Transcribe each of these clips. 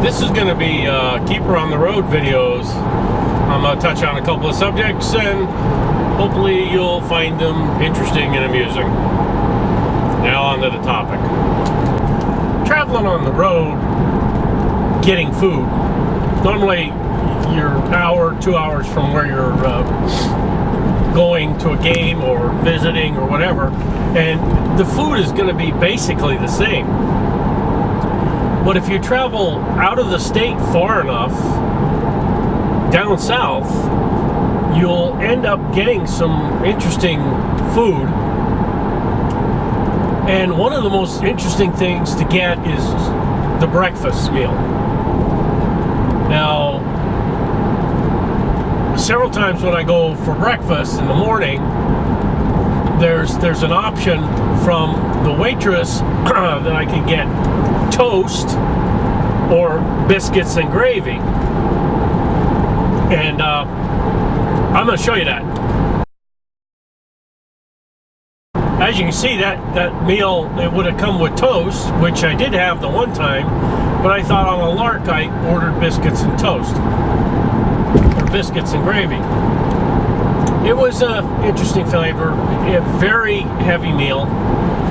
This is going to be Keeper on the Road videos. I'm going to touch on a couple of subjects and hopefully you'll find them interesting and amusing. Now on to the topic. Traveling on the road, getting food. Normally you're an hour, 2 hours from where you're going to a game or visiting or whatever, and the food is going to be basically the same. But if you travel out of the state far enough, down south, you'll end up getting some interesting food. And one of the most interesting things to get is the breakfast meal. Now, several times when I go for breakfast in the morning, there's an option from the waitress that I can get toast or biscuits and gravy. And I'm going to show you that. As you can see, that meal, it would have come with toast, which I did have the one time, but I thought on a lark I ordered biscuits and toast, or biscuits and gravy. It was an interesting flavor, a very heavy meal.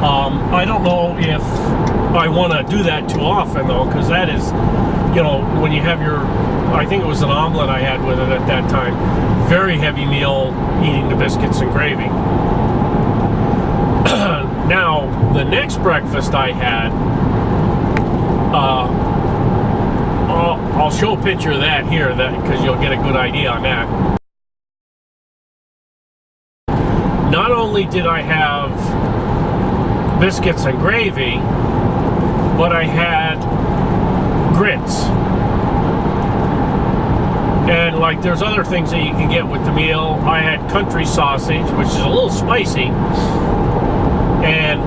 I don't know if I want to do that too often though, because that is, you know, when you have your, I think it was an omelet I had with it at that time, very heavy meal eating the biscuits and gravy. Now, the next breakfast I had, I'll show a picture of that here, because you'll get a good idea on that. Not only did I have biscuits and gravy, but I had grits. And like there's other things that you can get with the meal. I had country sausage, which is a little spicy, and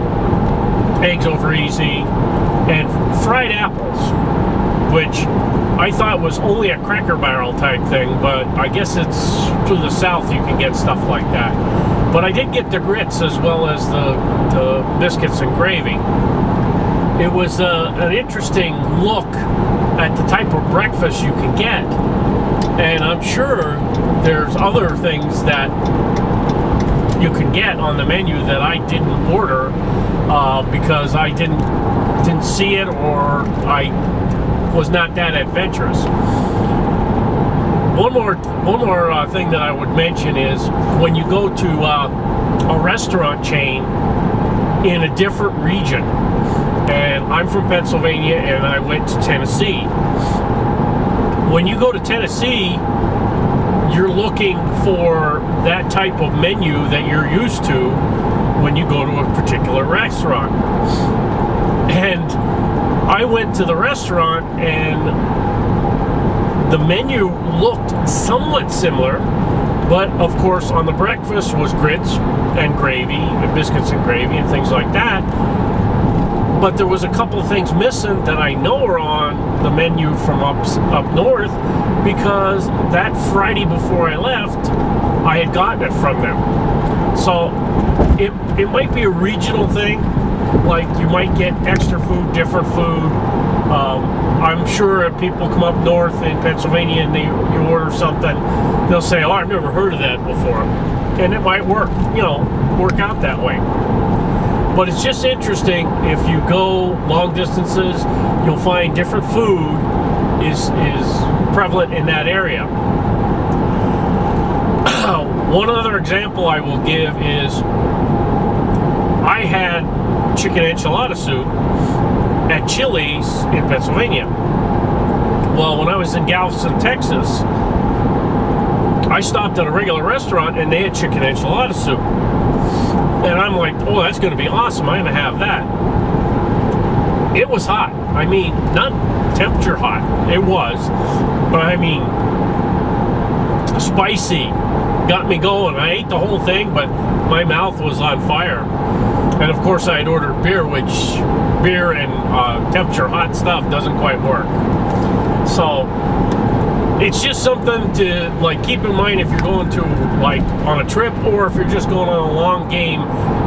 eggs over easy, and fried apples, which I thought was only a Cracker Barrel type thing, but I guess it's to the south you can get stuff like that. But I did get the grits as well as the biscuits and gravy. It was an interesting look at the type of breakfast you can get. And I'm sure there's other things that you can get on the menu that I didn't order because I didn't see it, or I was not that adventurous. One more thing that I would mention is when you go to a restaurant chain in a different region, and I'm from Pennsylvania and I went to Tennessee. When you go to Tennessee, you're looking for that type of menu that you're used to when you go to a particular restaurant. And I went to the restaurant and the menu looked somewhat similar, but of course on the breakfast was grits and gravy, and biscuits and gravy and things like that. But there was a couple of things missing that I know are on the menu from up north, because that Friday before I left, I had gotten it from them. So it might be a regional thing, like you might get extra food, different food. I'm sure if people come up north in Pennsylvania and you order something, they'll say, oh, I've never heard of that before. And it might work out that way. But it's just interesting, if you go long distances, you'll find different food is prevalent in that area. One other example I will give is I had chicken enchilada soup at Chili's in Pennsylvania. Well, when I was in Galveston, Texas, I stopped at a regular restaurant and they had chicken enchilada soup. And I'm like, oh, that's going to be awesome. I'm going to have that. It was hot. I mean, not temperature hot. It was. But I mean, spicy. Got me going. I ate the whole thing, but my mouth was on fire. And of course, I had ordered beer, which beer and temperature hot stuff doesn't quite work. So it's just something to like keep in mind if you're going to like on a trip, or if you're just going on a long game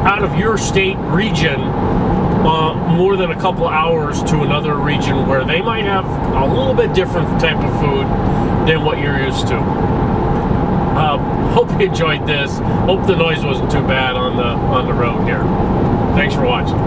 out of your state region. more than a couple hours to another region where they might have a little bit different type of food than what you're used to. Hope you enjoyed this. Hope the noise wasn't too bad on the road here. Thanks for watching.